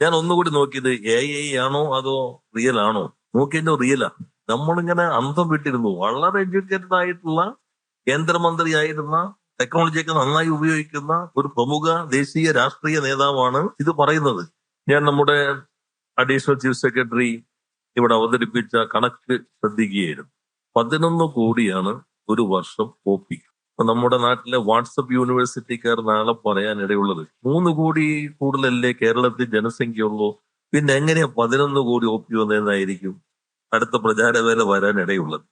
ഞാൻ ഒന്നുകൂടി നോക്കിയത് AI ആണോ അതോ റിയൽ ആണോ നോക്കിയതിന്റെ റിയലാ. നമ്മളിങ്ങനെ അന്തം വിട്ടിരുന്നു. വളരെ എഡ്യൂക്കേറ്റഡ് ആയിട്ടുള്ള കേന്ദ്രമന്ത്രിയായിരുന്ന, ടെക്നോളജിയൊക്കെ നന്നായി ഉപയോഗിക്കുന്ന ഒരു പ്രമുഖ ദേശീയ രാഷ്ട്രീയ നേതാവാണ് ഇത് പറയുന്നത്. ഞാൻ നമ്മുടെ അഡീഷണൽ ചീഫ് സെക്രട്ടറി ഇവിടെ അവതരിപ്പിച്ച കണക്ക് ശ്രദ്ധിക്കുകയായിരുന്നു. 11 കോടിയാണ് ഒരു വർഷം OP. നമ്മുടെ നാട്ടിലെ വാട്സപ്പ് യൂണിവേഴ്സിറ്റിക്കാർ നാളെ പറയാനിടയുള്ളത് 3 കോടി കൂടുതലല്ലേ കേരളത്തിൽ ജനസംഖ്യയുള്ളൂ, പിന്നെ എങ്ങനെയാ 11 കോടി OP വന്നതെന്നായിരിക്കും അടുത്ത പ്രചാരവേല വരാനിടയുള്ളത്.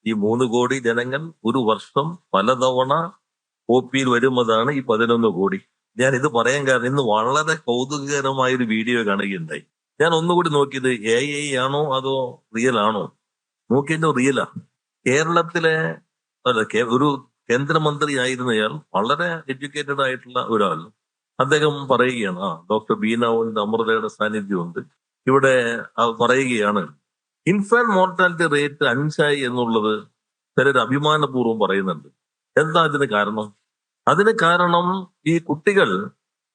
ഈ 3 കോടി ജനങ്ങൾ ഒരു വർഷം പലതവണ OPയിൽ വരുന്നതാണ് ഈ 11 കോടി. ഞാൻ ഇത് പറയാൻ കാരണം ഇന്ന് വളരെ കൗതുകകരമായ ഒരു വീഡിയോ കാണുകയുണ്ടായി. ഞാൻ ഒന്നുകൂടി നോക്കിയത് AI ആണോ അതോ റിയൽ ആണോ നോക്കിയതിന്റെ റിയലാ. കേരളത്തിലെ ഒരു കേന്ദ്രമന്ത്രി ആയിരുന്നയാൾ, വളരെ എഡ്യൂക്കേറ്റഡ് ആയിട്ടുള്ള ഒരാൾ, അദ്ദേഹം പറയുകയാണ്, ഡോക്ടർ ബീനാവിന്റെ അമൃതയുടെ സാന്നിധ്യമുണ്ട് ഇവിടെ, പറയുകയാണ് ഇൻഫാന്റ് മോർട്ടാലിറ്റി റേറ്റ് 5 എന്നുള്ളത് ചിലർ അഭിമാനപൂർവ്വം പറയുന്നുണ്ട്. എന്താ അതിന് കാരണം? അതിന് കാരണം ഈ കുട്ടികൾ,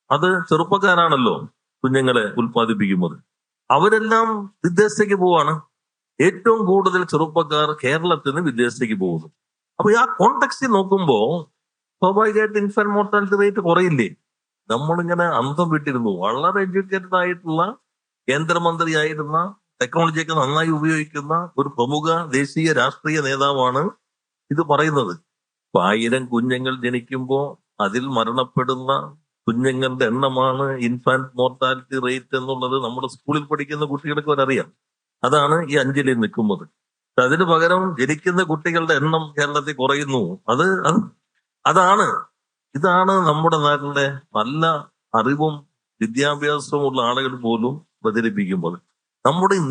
അത് ചെറുപ്പക്കാരാണല്ലോ കുഞ്ഞുങ്ങളെ ഉൽപ്പാദിപ്പിക്കുന്നത്, അവരെല്ലാം വിദേശത്തേക്ക് പോവാണ്. ഏറ്റവും കൂടുതൽ ചെറുപ്പക്കാർ കേരളത്തിൽ നിന്ന് വിദേശത്തേക്ക് പോകുന്നു. അപ്പൊ ആ കോണ്ടെക്സ്റ്റിൽ നോക്കുമ്പോ സ്വാഭാവികമായിട്ട് ഇൻഫാന്റ് മോർട്ടാലിറ്റി റേറ്റ് കുറയില്ലേ? നമ്മളിങ്ങനെ അന്തം വിട്ടിരുന്നു. വളരെ എഡ്യൂക്കേറ്റഡ് ആയിട്ടുള്ള കേന്ദ്രമന്ത്രിയായിരുന്ന, ടെക്നോളജിയൊക്കെ നന്നായി ഉപയോഗിക്കുന്ന ഒരു പ്രമുഖ ദേശീയ രാഷ്ട്രീയ നേതാവാണ് ഇത് പറയുന്നത്. 1000 കുഞ്ഞുങ്ങൾ ജനിക്കുമ്പോൾ അതിൽ മരണപ്പെടുന്ന കുഞ്ഞുങ്ങളുടെ എണ്ണമാണ് ഇൻഫാന്റ് മോർട്ടാലിറ്റി റേറ്റ് എന്നുള്ളത് നമ്മുടെ സ്കൂളിൽ പഠിക്കുന്ന കുട്ടികൾക്ക് അവരറിയാം. അതാണ് ഈ 5 നിൽക്കുന്നത്. അതിന് പകരം ജനിക്കുന്ന കുട്ടികളുടെ എണ്ണം കേരളത്തിൽ കുറയുന്നു. അതാണ് ഇതാണ് നമ്മുടെ നാട്ടിലെ നല്ല അറിവും വിദ്യാഭ്യാസവും ഉള്ള ആളുകൾ പോലും പ്രചരിപ്പിക്കുമ്പോൾ നമ്മുടെ ഈ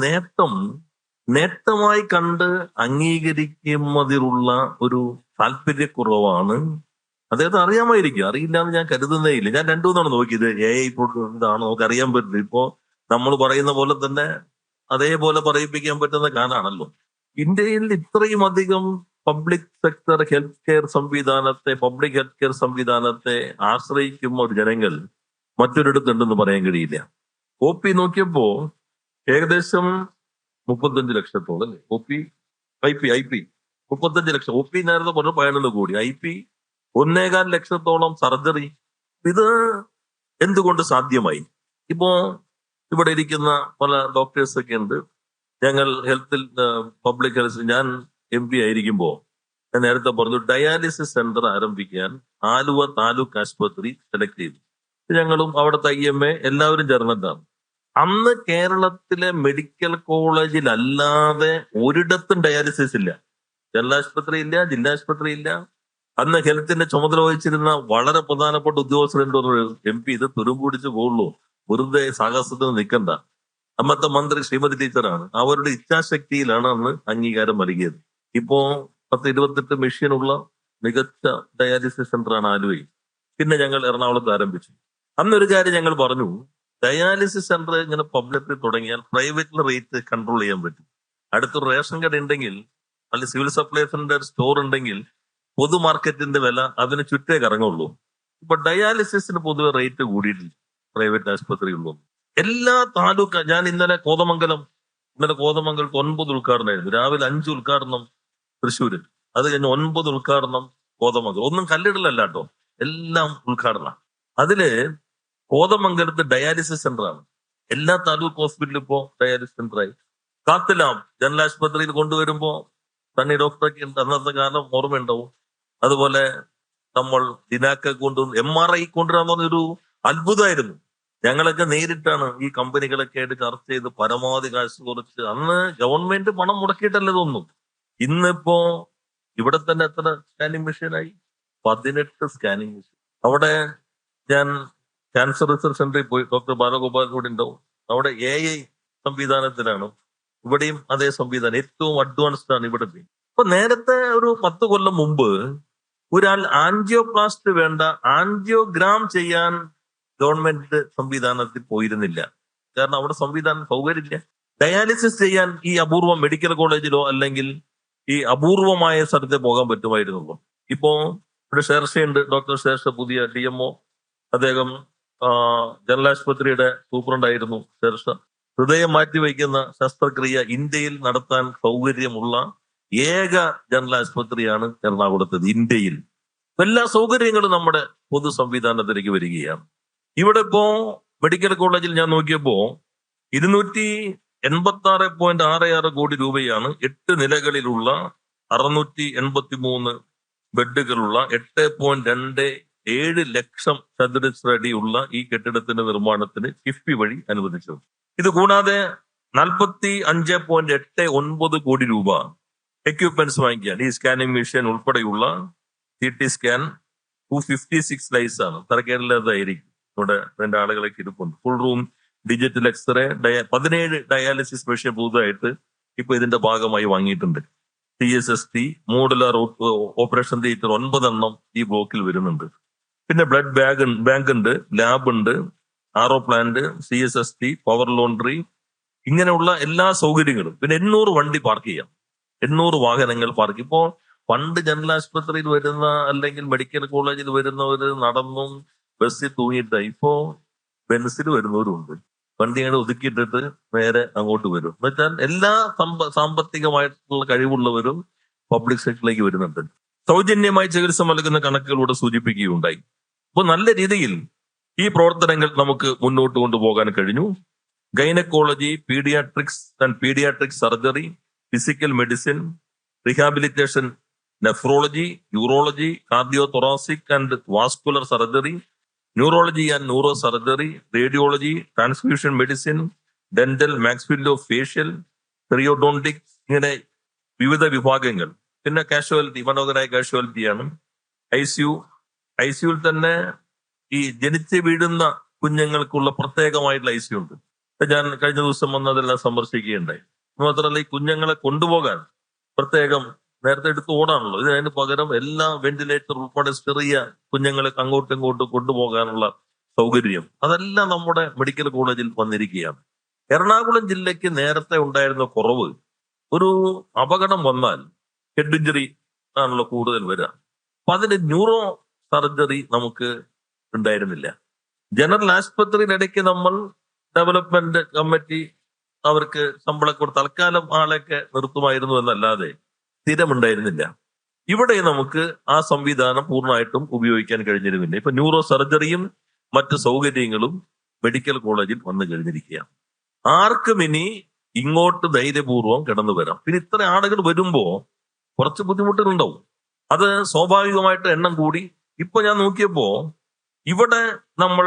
നേട്ടമായി കണ്ട് അംഗീകരിക്കുന്നതിലുള്ള ഒരു താല്പര്യക്കുറവാണ്. അദ്ദേഹത്തെ അറിയാമായിരിക്കും, അറിയില്ല എന്ന് ഞാൻ കരുതുന്നേ ഇല്ല. ഞാൻ 2-3 നോക്കിയത് AI ഇതാണോ നമുക്ക് അറിയാൻ പറ്റില്ല. ഇപ്പോ നമ്മൾ പറയുന്ന പോലെ തന്നെ അതേപോലെ പറയിപ്പിക്കാൻ പറ്റുന്ന കാലാണല്ലോ. ഇന്ത്യയിൽ ഇത്രയും അധികം പബ്ലിക് സെക്ടർ ഹെൽത്ത് കെയർ സംവിധാനത്തെ ആശ്രയിക്കുന്ന ഒരു ജനങ്ങൾ മറ്റൊരിടത്തുണ്ടെന്ന് പറയാൻ കഴിയില്ല. OP നോക്കിയപ്പോ ഏകദേശം 35 ലക്ഷത്തോളം അല്ലേ OP. IP 35 ലക്ഷം. OP നേരത്തെ പറഞ്ഞു 11 കോടി. IP 1.25 ലക്ഷത്തോളം സർജറി. ഇത് എന്തുകൊണ്ട് സാധ്യമായി? ഇപ്പോ ഇവിടെ ഇരിക്കുന്ന പല ഡോക്ടേഴ്സ് ഒക്കെ ഉണ്ട്. ഞങ്ങൾ പബ്ലിക് ഹെൽത്ത്, ഞാൻ MP ആയിരിക്കുമ്പോൾ ഞാൻ നേരത്തെ പറഞ്ഞു ഡയാലിസിസ് സെന്റർ ആരംഭിക്കാൻ ആലുവ താലൂക്ക് ആശുപത്രി സെലക്ട് ചെയ്തു. ഞങ്ങളും അവിടുത്തെ IMA എല്ലാവരും ചേർന്നിട്ടാണ്. അന്ന് കേരളത്തിലെ മെഡിക്കൽ കോളേജിൽ അല്ലാതെ ഒരിടത്തും ഡയാലിസിസ് ഇല്ല. ജനറൽ ഇല്ല, ജില്ലാ ആശുപത്രി ഇല്ല. അന്ന് ഹെൽത്തിന്റെ ചുമതല വഹിച്ചിരുന്ന വളരെ പ്രധാനപ്പെട്ട ഉദ്യോഗസ്ഥരുണ്ട്. MP ഇത് തുരുമ്പുപിടിച്ച് പോകുള്ളൂ, വെറുതെ സാഹസത്തിന് നിൽക്കണ്ട. അന്നത്തെ മന്ത്രി ശ്രീമതി ടീച്ചറാണ്. അവരുടെ ഇച്ഛാശക്തിയിലാണ് അന്ന് അംഗീകാരം നൽകിയത്. ഇപ്പോ 10-28 മെഷീനുള്ള മികച്ച ഡയാലിസിസ് സെന്ററാണ് ആലുവയിൽ. പിന്നെ ഞങ്ങൾ എറണാകുളത്ത് ആരംഭിച്ചു. അന്നൊരു കാര്യം ഞങ്ങൾ പറഞ്ഞു, ഡയാലിസിസ് സെന്റർ ഇങ്ങനെ പബ്ലിക്കിൽ തുടങ്ങിയാൽ പ്രൈവറ്റിൽ റേറ്റ് കൺട്രോൾ ചെയ്യാൻ പറ്റും. അടുത്തൊരു റേഷൻ കട ഉണ്ടെങ്കിൽ, അല്ലെങ്കിൽ സിവിൽ സപ്ലൈസിന്റെ സ്റ്റോർ ഉണ്ടെങ്കിൽ പൊതു മാർക്കറ്റിന്റെ വില അതിന് ചുറ്റേ കറങ്ങുള്ളൂ. ഇപ്പൊ ഡയാലിസിസിന് പൊതുവെ റേറ്റ് കൂടിയിട്ടില്ല പ്രൈവറ്റ് ആശുപത്രികളിലൊന്നും. എല്ലാ താലൂക്ക്, ഞാൻ ഇന്നലെ കോതമംഗലത്ത് 9 ഉദ്ഘാടനമായിരുന്നു. രാവിലെ 5 ഉദ്ഘാടനം തൃശ്ശൂര്, അത് കഴിഞ്ഞ് 9 ഉദ്ഘാടനം കോതമംഗലം. ഒന്നും കല്ലിടലല്ല കേട്ടോ, എല്ലാം ഉദ്ഘാടനം. അതില് കോതമംഗലത്ത് ഡയാലിസിസ് സെന്ററാണ്. എല്ലാ താലൂക്ക് ഹോസ്പിറ്റലിൽ ഇപ്പോ ഡയാലിസിസ് സെന്ററായി. കാത്തലാം ജനറൽ ആശുപത്രിയിൽ കൊണ്ടുവരുമ്പോ തന്നെ ഡോക്ടറൊക്കെ അന്നത്തെ കാലം ഓർമ്മയുണ്ടാവും. അതുപോലെ നമ്മൾ ദിനാക്ക MRI കൊണ്ടുവരാന്ന് പറഞ്ഞൊരു അത്ഭുതമായിരുന്നു. ഞങ്ങളൊക്കെ നേരിട്ടാണ് ഈ കമ്പനികളൊക്കെ ആയിട്ട് ചർച്ച ചെയ്ത് പരമാവധി കാശ് കുറച്ച്, അന്ന് ഗവൺമെന്റ് പണം മുടക്കിയിട്ടല്ല ഇതൊന്നും. ഇന്നിപ്പോ ഇവിടെ തന്നെ എത്ര സ്കാനിങ് മെഷീനായി? 18 scanning machine. അവിടെ ഞാൻ ക്യാൻസർ റിസർച്ച് സെന്ററിൽ പോയി, ഡോക്ടർ ബാലഗോപാൽ കൂടി ഉണ്ടാവും. അവിടെ AI സംവിധാനത്തിലാണ്. ഇവിടെയും അതേ സംവിധാനം, ഏറ്റവും അഡ്വാൻസ്ഡ് ആണ് ഇവിടെ. അപ്പൊ നേരത്തെ ഒരു 10 കൊല്ലം മുമ്പ് ഒരാൾ ആൻജിയോപ്ലാസ്റ്റ് വേണ്ട, ആൻജിയോഗ്രാം ചെയ്യാൻ ഗവൺമെന്റ് സംവിധാനത്തിൽ പോയിരുന്നില്ല. കാരണം അവിടെ സൗകര്യമില്ല. ഡയാലിസിസ് ചെയ്യാൻ ഈ അപൂർവ മെഡിക്കൽ കോളേജിലോ അല്ലെങ്കിൽ ഈ അപൂർവമായ സ്ഥലത്തെ പോകാൻ പറ്റുമായിരുന്നുള്ളൂ. ഇപ്പോ ഇവിടെ ശേർഷയുണ്ട്, ഡോക്ടർ ശേർഷ പുതിയ DMO. അദ്ദേഹം ജനറൽ ആശുപത്രിയുടെ സൂപ്രണ്ടായിരുന്നു ശേർഷ. ഹൃദയം മാറ്റിവെക്കുന്ന ശസ്ത്രക്രിയ ഇന്ത്യയിൽ നടത്താൻ സൗകര്യമുള്ള ഏക ജനറൽ ആശുപത്രിയാണ് എറണാകുളത്ത് ഇന്ത്യയിൽ. എല്ലാ സൗകര്യങ്ങളും നമ്മുടെ പൊതു സംവിധാനത്തിലേക്ക് വരികയാണ്. ഇവിടെ ഇപ്പോ മെഡിക്കൽ കോളേജിൽ ഞാൻ നോക്കിയപ്പോ 286.66 കോടി രൂപയാണ് 8 നിലകളിലുള്ള 683 ബെഡുകളുള്ള 8.27 ലക്ഷം ചതുരശ്ര അടിയുള്ള ഈ കെട്ടിടത്തിന്റെ നിർമ്മാണത്തിന് കിഫ്ബി വഴി അനുവദിച്ചത്. ഇത് കൂടാതെ 45.89 കോടി രൂപ എക്യുപ്മെന്റ്സ് വാങ്ങിക്കാൻ ഈ സ്കാനിങ് മെഷീൻ ഉൾപ്പെടെയുള്ള CT സ്കാൻ 256 ലൈസ് ആണ്. തരക്കേടില്ലാതായിരിക്കും. ഇവിടെ 2 ആളുകളൊക്കെ ഇരിപ്പുണ്ട്. Full room digital x-ray 17 dialysis machine പുതുതായിട്ട് ഇപ്പൊ ഇതിന്റെ ഭാഗമായി വാങ്ങിയിട്ടുണ്ട്. CSST മോഡുലാർ ഓപ്പറേഷൻ തിയേറ്റർ 9 എണ്ണം ഈ ബ്ലോക്കിൽ വരുന്നുണ്ട്. പിന്നെ ബ്ലഡ് ബാങ്ക് ഉണ്ട്, ലാബ് ഉണ്ട്, RO plant, CSST, power laundry, ഇങ്ങനെയുള്ള എല്ലാ സൗകര്യങ്ങളും. പിന്നെ 800 വണ്ടി പാർക്ക് ചെയ്യാം, 800 വാഹനങ്ങൾ പാർക്ക്. ഇപ്പോ പണ്ട് ജനറൽ ആശുപത്രിയിൽ വരുന്ന അല്ലെങ്കിൽ മെഡിക്കൽ കോളേജിൽ വരുന്നവര് നടന്നും ബസ്സിൽ തൂങ്ങിയിട്ടായി. ഇപ്പോ ബെൻസിൽ വരുന്നവരുണ്ട്. വണ്ടി അങ്ങനെ ഒതുക്കിയിട്ടിട്ട് നേരെ അങ്ങോട്ട് വരും. എന്നുവെച്ചാൽ എല്ലാ സാമ്പത്തികമായിട്ടുള്ള കഴിവുള്ളവരും പബ്ലിക് സെക്ടറിലേക്ക് വരുന്നുണ്ട്. സൗജന്യമായി ചികിത്സ നൽകുന്ന കണക്കുകളൂടെ സൂചിപ്പിക്കുകയുണ്ടായി. അപ്പോൾ നല്ല രീതിയിൽ ഈ പ്രവർത്തനങ്ങൾ നമുക്ക് മുന്നോട്ട് കൊണ്ടുപോകാൻ കഴിഞ്ഞു. Gynaecology, paediatric surgery, physical medicine, rehabilitation, nephrology, urology, cardio thoracic and vascular surgery, neurology and neuro surgery, radiology, transfusion medicine, dental, maxillo facial, periodontics, ഇങ്ങനെ വിവിധ വിഭാഗങ്ങൾ. പിന്നെ കാഷ്വാലിറ്റി, മനോഹരമായ കാഷ്വാലിറ്റിയാണ്. ICU തന്നെ ഈ ജനിച്ച് വീഴുന്ന കുഞ്ഞുങ്ങൾക്കുള്ള പ്രത്യേകമായിട്ടുള്ള ICU ഉണ്ട്. ഞാൻ കഴിഞ്ഞ ദിവസം വന്നതെല്ലാം സന്ദർശിക്കുകയുണ്ടായി. മാത്രമല്ല ഈ കുഞ്ഞുങ്ങളെ കൊണ്ടുപോകാൻ പ്രത്യേകം നേരത്തെ എടുത്ത് ഓടാണല്ലോ, ഇതിന് പകരം എല്ലാ വെന്റിലേറ്റർ ഉൾപ്പെടെ ചെറിയ കുഞ്ഞുങ്ങളെ അങ്ങോട്ടും ഇങ്ങോട്ടും കൊണ്ടുപോകാനുള്ള സൗകര്യം അതെല്ലാം നമ്മുടെ മെഡിക്കൽ കോളേജിൽ വന്നിരിക്കുകയാണ്. എറണാകുളം ജില്ലയ്ക്ക് നേരത്തെ ഉണ്ടായിരുന്ന കുറവ്, ഒരു അപകടം വന്നാൽ ഹെഡ് ഇഞ്ചുറി ആണല്ലോ കൂടുതൽ വരിക. അപ്പൊ അതിന് ന്യൂറോ സർജറി നമുക്ക് ഉണ്ടായിരുന്നില്ല. ജനറൽ ആശുപത്രിയിലിടയ്ക്ക് നമ്മൾ ഡെവലപ്മെന്റ് കമ്മിറ്റി അവർക്ക് ശമ്പളം കൊടുത്ത് തൽക്കാലം ആളെയൊക്കെ നിർത്തുമായിരുന്നു എന്നല്ലാതെ സ്ഥിരമുണ്ടായിരുന്നില്ല. ഇവിടെ നമുക്ക് ആ സംവിധാനം പൂർണ്ണമായിട്ടും ഉപയോഗിക്കാൻ കഴിഞ്ഞിരുന്നില്ല. ഇപ്പൊ ന്യൂറോ സർജറിയും മറ്റ് സൗകര്യങ്ങളും മെഡിക്കൽ കോളേജിൽ വന്നു കഴിഞ്ഞിരിക്കുകയാണ്. ആർക്കും ഇനി ഇങ്ങോട്ട് ധൈര്യപൂർവ്വം കിടന്നു വരാം. പിന്നെ ഇത്ര ആളുകൾ വരുമ്പോ കുറച്ച് ബുദ്ധിമുട്ടുകളുണ്ടാവും. അത് സ്വാഭാവികമായിട്ട് എണ്ണം കൂടി. ഇപ്പൊ ഞാൻ നോക്കിയപ്പോ ഇവിടെ നമ്മൾ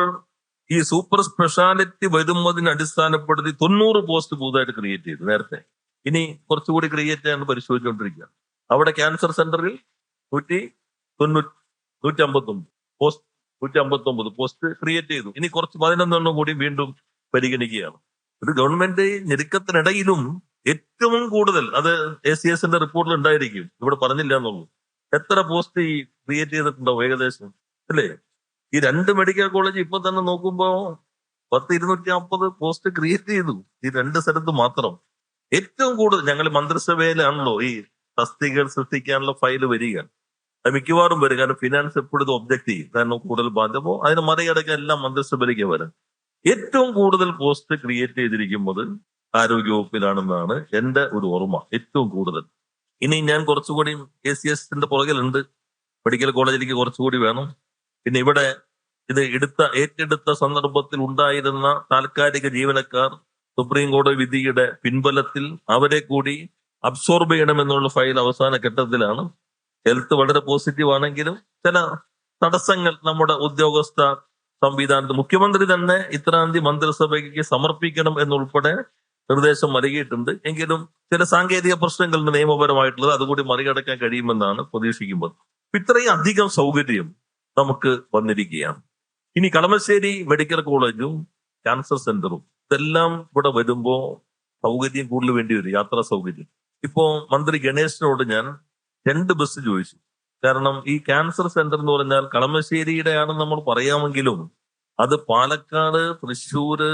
ഈ സൂപ്പർ സ്പെഷ്യാലിറ്റി വരുന്നതിന് അടിസ്ഥാനപ്പെടുത്തി 90 പോസ്റ്റ് പുതുതായിട്ട് ക്രിയേറ്റ് ചെയ്തു നേരത്തെ. ഇനി കുറച്ചുകൂടി ക്രിയേറ്റ് ചെയ്യാൻ പരിശോധിച്ചുകൊണ്ടിരിക്കുക. അവിടെ ക്യാൻസർ സെന്ററിൽ 159 പോസ്റ്റ് ക്രിയേറ്റ് ചെയ്തു. ഇനി കുറച്ച് 11 കൂടി വീണ്ടും പരിഗണിക്കുകയാണ്. ഒരു ഗവൺമെന്റ് ഞെരുക്കത്തിനിടയിലും ഏറ്റവും കൂടുതൽ അത് ACSന്റെ റിപ്പോർട്ടിൽ ഉണ്ടായിരിക്കും, ഇവിടെ പറഞ്ഞില്ല എന്നുള്ളൂ. എത്ര പോസ്റ്റ് ഈ ക്രിയേറ്റ് ചെയ്തിട്ടുണ്ടാവും ഏകദേശം, അല്ലേ? ഈ 2 മെഡിക്കൽ കോളേജ് ഇപ്പൊ തന്നെ നോക്കുമ്പോ 250 പോസ്റ്റ് ക്രിയേറ്റ് ചെയ്തു ഈ 2 സ്ഥലത്ത് മാത്രം. ഏറ്റവും കൂടുതൽ ഞങ്ങൾ മന്ത്രിസഭയിലാണല്ലോ ഈ തസ്തികകൾ സൃഷ്ടിക്കാനുള്ള ഫയൽ വരിക. അത് മിക്കവാറും വരും, കാരണം ഫിനാൻസ് എപ്പോഴും ഒബ്ജക്ട് ചെയ്യും, കാരണം കൂടുതൽ ബാധ്യതയോ അതിന് മറികടക്കാൻ എല്ലാം മന്ത്രിസഭയിലേക്ക് വരാം. ഏറ്റവും കൂടുതൽ പോസ്റ്റ് ക്രിയേറ്റ് ചെയ്തിരിക്കുന്നത് ആരോഗ്യവകുപ്പിലാണെന്നാണ് എന്റെ ഒരു ഓർമ്മ, ഏറ്റവും കൂടുതൽ. ഇനി ഞാൻ കുറച്ചുകൂടി ACSന്റെ പുറകിലുണ്ട്, മെഡിക്കൽ കോളേജിലേക്ക് കുറച്ചുകൂടി വേണം. പിന്നെ ഇവിടെ ഇത് ഏറ്റെടുത്ത സന്ദർഭത്തിൽ ഉണ്ടായിരുന്ന താൽക്കാലിക ജീവനക്കാർ സുപ്രീം കോടതി വിധിയുടെ പിൻബലത്തിൽ അവരെ കൂടി അബ്സോർബ് ചെയ്യണമെന്നുള്ള ഫയൽ അവസാന ഘട്ടത്തിലാണ്. ഹെൽത്ത് വളരെ പോസിറ്റീവ് ആണെങ്കിലും ചില തടസ്സങ്ങൾ നമ്മുടെ ഉദ്യോഗസ്ഥ സംവിധാനത്തിൽ മുഖ്യമന്ത്രി തന്നെ ഇത്രാം തീയതി മന്ത്രിസഭയ്ക്ക് സമർപ്പിക്കണം എന്നുൾപ്പെടെ നിർദ്ദേശം നൽകിയിട്ടുണ്ട്. എങ്കിലും ചില സാങ്കേതിക പ്രശ്നങ്ങളുണ്ട് നിയമപരമായിട്ടുള്ളത്, അതുകൂടി മറികടക്കാൻ കഴിയുമെന്നാണ് പ്രതീക്ഷിക്കുന്നത്. ഇത്രയും അധികം സൗകര്യം നമുക്ക് വന്നിരിക്കുകയാണ്. ഇനി കളമശ്ശേരി മെഡിക്കൽ കോളേജും ക്യാൻസർ സെന്ററും ഇതെല്ലാം ഇവിടെ വരുമ്പോ സൗകര്യം കൂടുതൽ വേണ്ടി വരും, യാത്രാ സൗകര്യം. ഇപ്പോ മന്ത്രി ഗണേശനോട് ഞാൻ 2 ബസ് ചോദിച്ചു. കാരണം ഈ ക്യാൻസർ സെന്റർ എന്ന് പറഞ്ഞാൽ കളമശ്ശേരിയുടെ ആണെന്ന് നമ്മൾ പറയാമെങ്കിലും അത് പാലക്കാട്, തൃശ്ശൂര്,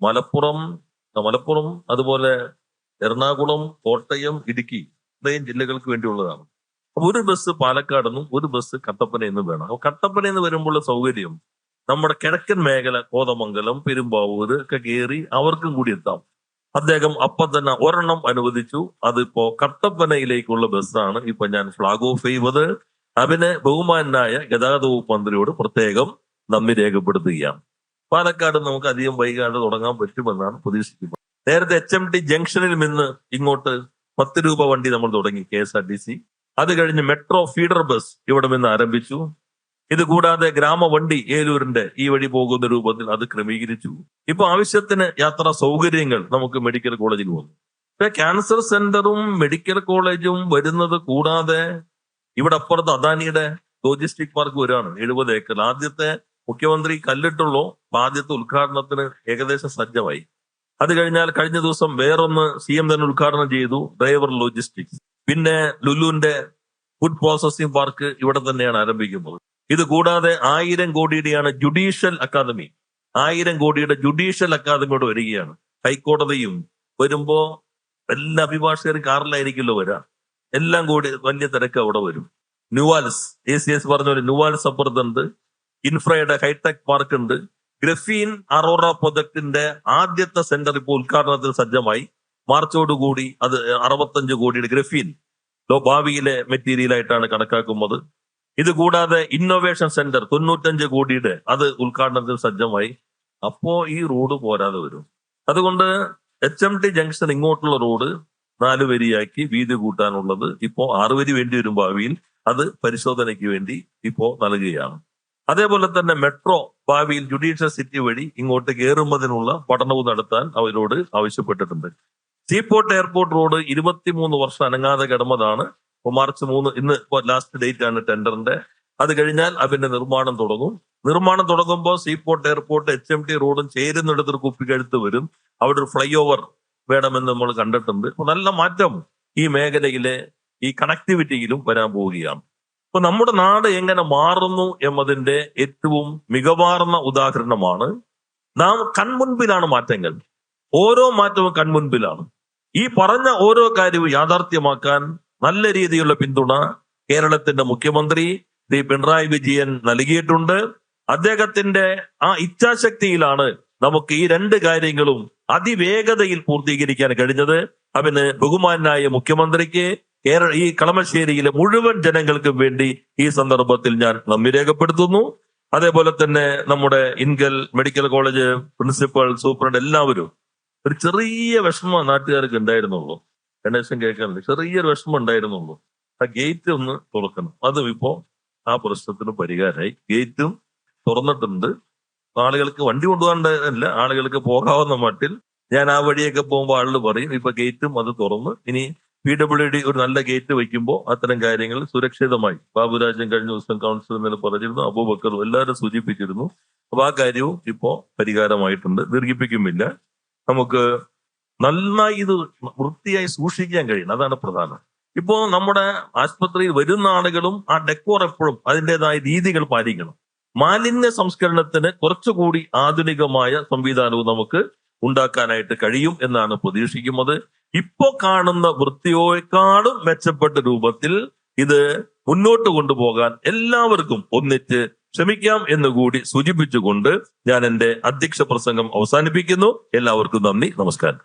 മലപ്പുറം അതുപോലെ എറണാകുളം, കോട്ടയം, ഇടുക്കി ഇത്രയും ജില്ലകൾക്ക് വേണ്ടിയുള്ളതാണ്. അപ്പൊ ഒരു ബസ് പാലക്കാടെന്നും ഒരു ബസ് കട്ടപ്പനയെന്നും വേണം. അപ്പൊ കട്ടപ്പനയെന്ന് വരുമ്പോഴുള്ള സൗകര്യം നമ്മുടെ കിഴക്കൻ മേഖല കോതമംഗലം, പെരുമ്പാവൂർ ഒക്കെ കയറി അവർക്കും കൂടി എത്താം. അദ്ദേഹം അപ്പം തന്നെ ഒരെണ്ണം അനുവദിച്ചു. അതിപ്പോ കട്ടപ്പനയിലേക്കുള്ള ബസ്സാണ് ഇപ്പൊ ഞാൻ ഫ്ലാഗ് ഓഫ് ചെയ്തത്. അതിന് ബഹുമാനായ ഗതാഗത വകുപ്പ് മന്ത്രിയോട് പ്രത്യേകം നന്ദി രേഖപ്പെടുത്തുകയാണ്. പാലക്കാട് നമുക്ക് അധികം വൈകാതെ തുടങ്ങാൻ പറ്റുമെന്നാണ് പ്രതീക്ഷിക്കുന്നത്. നേരത്തെ HMT ജംഗ്ഷനിൽ നിന്ന് ഇങ്ങോട്ട് 10 രൂപ വണ്ടി നമ്മൾ തുടങ്ങി, KSRTC. അത് കഴിഞ്ഞ് മെട്രോ ഫീഡർ ബസ് ഇവിടെ നിന്ന് ആരംഭിച്ചു. ഇത് കൂടാതെ ഗ്രാമവണ്ടി ഏലൂരിന്റെ ഈ വഴി പോകുന്ന രൂപത്തിൽ അത് ക്രമീകരിച്ചു. ഇപ്പൊ ആവശ്യത്തിന് യാത്രാ സൗകര്യങ്ങൾ നമുക്ക് മെഡിക്കൽ കോളേജിൽ വന്നു. ഇപ്പൊ ക്യാൻസർ സെന്ററും മെഡിക്കൽ കോളേജും വരുന്നത് കൂടാതെ ഇവിടെ അപ്പുറത്ത് അദാനിയുടെ ലോജിസ്റ്റിക് പാർക്ക് വരികയാണ്, 70 ഏക്കർ. ആദ്യത്തെ മുഖ്യമന്ത്രി കല്ലിട്ടുള്ളൂ. ആദ്യത്തെ ഉദ്ഘാടനത്തിന് ഏകദേശം സജ്ജമായി. അത് കഴിഞ്ഞാൽ കഴിഞ്ഞ ദിവസം വേറൊന്ന് CM തന്നെ ഉദ്ഘാടനം ചെയ്തു, ഡ്രൈവർ ലോജിസ്റ്റിക്സ്. പിന്നെ ലുലുവിന്റെ ഫുഡ് പ്രോസസിംഗ് പാർക്ക് ഇവിടെ തന്നെയാണ് ആരംഭിക്കുന്നത്. ഇത് കൂടാതെ 1000 കോടിയുടെയാണ് ജുഡീഷ്യൽ അക്കാദമി. 1000 കോടിയുടെ ജുഡീഷ്യൽ അക്കാദമിയോട് വരികയാണ്. ഹൈക്കോടതിയും വരുമ്പോ എല്ലാ അഭിഭാഷകരും കാറിലായിരിക്കുമല്ലോ വരാം. എല്ലാം കൂടി വലിയ തിരക്ക് അവിടെ വരും. ന്യൂവാൽസ്, ACS പറഞ്ഞ പോലെ ന്യൂവാൽസ് അപ്പുറത്തുണ്ട്. ഇൻഫ്രയുടെ ഹൈടെക് പാർക്ക് ഉണ്ട്. ഗ്രഫീൻ അറോറ പ്രൊജക്ടിന്റെ ആദ്യത്തെ സെന്റർ ഇപ്പോൾ ഉദ്ഘാടനത്തിൽ സജ്ജമായി. മാർച്ചോടുകൂടി അത് 65 കോടിയുടെ ഗ്രഫീൻ ഭാവിയിലെ മെറ്റീരിയൽ ആയിട്ടാണ് കണക്കാക്കുന്നത്. ഇത് കൂടാതെ ഇന്നോവേഷൻ സെന്റർ 95 കോടിയുടെ അത് ഉദ്ഘാടനത്തിൽ സജ്ജമായി. അപ്പോ ഈ റോഡ് പോരാതെ വരും. അതുകൊണ്ട് HMT ജംഗ്ഷൻ ഇങ്ങോട്ടുള്ള റോഡ് 4 വരിയാക്കി വീതി കൂട്ടാനുള്ളത് ഇപ്പോ 6 വരി വേണ്ടി വരും ഭാവിയിൽ. അത് പരിശോധനയ്ക്ക് വേണ്ടി ഇപ്പോ നൽകുകയാണ്. അതേപോലെ തന്നെ മെട്രോ ഭാവിയിൽ ജുഡീഷ്യൽ സിറ്റി വഴി ഇങ്ങോട്ട് കയറുന്നതിനുള്ള പഠനവും നടത്താൻ അവരോട് ആവശ്യപ്പെട്ടിട്ടുണ്ട്. സീപോർട്ട് എയർപോർട്ട് റോഡ് 23 വർഷം അനങ്ങാതെ കിടന്നതാണ്. മാർച്ച് 3 ഇന്ന് ലാസ്റ്റ് ഡേറ്റ് ആണ് ടെൻഡറിന്റെ. അത് കഴിഞ്ഞാൽ അതിന്റെ നിർമ്മാണം തുടങ്ങും. നിർമ്മാണം തുടങ്ങുമ്പോൾ സീപോർട്ട് എയർപോർട്ട് HMT റോഡും ചേരുന്നിടത്തൊരു കുപ്പിക്കഴുത്ത് വരും. അവിടെ ഒരു ഫ്ലൈ ഓവർ വേണമെന്ന് നമ്മൾ കണ്ടിട്ടുണ്ട്. അപ്പൊ നല്ല മാറ്റം ഈ മേഖലയിലെ ഈ കണക്ടിവിറ്റിയിലും വരാൻ പോവുകയാണ്. അപ്പൊ നമ്മുടെ നാട് എങ്ങനെ മാറുന്നു എന്നതിന്റെ ഏറ്റവും മികവാർന്ന ഉദാഹരണമാണ് നാം കൺമുൻപിലാണ് മാറ്റങ്ങൾ. ഓരോ മാറ്റവും കൺമുൻപിലാണ്. ഈ പറഞ്ഞ ഓരോ കാര്യവും യാഥാർത്ഥ്യമാക്കാൻ നല്ല രീതിയിലുള്ള പിന്തുണ കേരളത്തിന്റെ മുഖ്യമന്ത്രി ശ്രീ പിണറായി വിജയൻ നൽകിയിട്ടുണ്ട്. അദ്ദേഹത്തിന്റെ ആ ഇച്ഛാശക്തിയിലാണ് നമുക്ക് ഈ 2 കാര്യങ്ങളും അതിവേഗതയിൽ പൂർത്തീകരിക്കാൻ കഴിഞ്ഞത്. അതിന് ബഹുമാനായ മുഖ്യമന്ത്രിക്ക് ഈ കളമശ്ശേരിയിലെ മുഴുവൻ ജനങ്ങൾക്കും വേണ്ടി ഈ സന്ദർഭത്തിൽ ഞാൻ നന്ദി രേഖപ്പെടുത്തുന്നു. അതേപോലെ തന്നെ നമ്മുടെ INKEL medical college principal, superintendent എല്ലാവരും ഒരു ചെറിയ വിഷമം നാട്ടുകാർക്ക് ഉണ്ടായിരുന്നുള്ളൂ. ഗണേശൻ കേൾക്കാനുണ്ട്, ചെറിയൊരു വിഷമം ഉണ്ടായിരുന്നുള്ളൂ. ആ ഗേറ്റ് ഒന്ന് തുറക്കണം. അതും ഇപ്പോ ആ പ്രശ്നത്തിന് പരിഹാരമായി. ഗേറ്റും തുറന്നിട്ടുണ്ട്. ആളുകൾക്ക് വണ്ടി കൊണ്ടുപോകാണ്ടല്ല, ആളുകൾക്ക് പോകാവുന്ന മട്ടിൽ ഞാൻ ആ വഴിയൊക്കെ പോകുമ്പോൾ ആളുകൾ പറയും ഇപ്പൊ ഗേറ്റും അത് തുറന്ന്. ഇനി PWD ഒരു നല്ല ഗേറ്റ് വയ്ക്കുമ്പോൾ അത്തരം കാര്യങ്ങൾ സുരക്ഷിതമായി, ബാബുരാജൻ കഴിഞ്ഞ ദിവസം കൗൺസിൽ ഇന്നലെ പറഞ്ഞിരുന്നു, അബൂബക്കറും എല്ലാവരും സൂചിപ്പിച്ചിരുന്നു. അപ്പൊ ആ കാര്യവും ഇപ്പോ പരിഹാരമായിട്ടുണ്ട്. ദീർഘിപ്പിക്കുന്നില്ല. നമുക്ക് നന്നായി ഇത് വൃത്തിയായി സൂക്ഷിക്കാൻ കഴിയണം, അതാണ് പ്രധാനം. ഇപ്പോ നമ്മുടെ ആശുപത്രിയിൽ വരുന്ന ആളുകളും ആ ഡെക്കോർ എപ്പോഴും അതിൻ്റെതായ രീതികൾ പാലിക്കണം. മാലിന്യ സംസ്കരണത്തിന് കുറച്ചുകൂടി ആധുനികമായ സംവിധാനവും നമുക്ക് ഉണ്ടാക്കാനായിട്ട് കഴിയും എന്നാണ് പ്രതീക്ഷിക്കുന്നത്. ഇപ്പോ കാണുന്ന വൃത്തിയേക്കാളും മെച്ചപ്പെട്ട രൂപത്തിൽ ഇത് മുന്നോട്ട് കൊണ്ടുപോകാൻ എല്ലാവർക്കും ഒന്നിച്ച് ശ്രമിക്കാം എന്നുകൂടി സൂചിപ്പിച്ചുകൊണ്ട് ഞാൻ എന്റെ അധ്യക്ഷ പ്രസംഗം അവസാനിപ്പിക്കുന്നു. എല്ലാവർക്കും നന്ദി, നമസ്കാരം.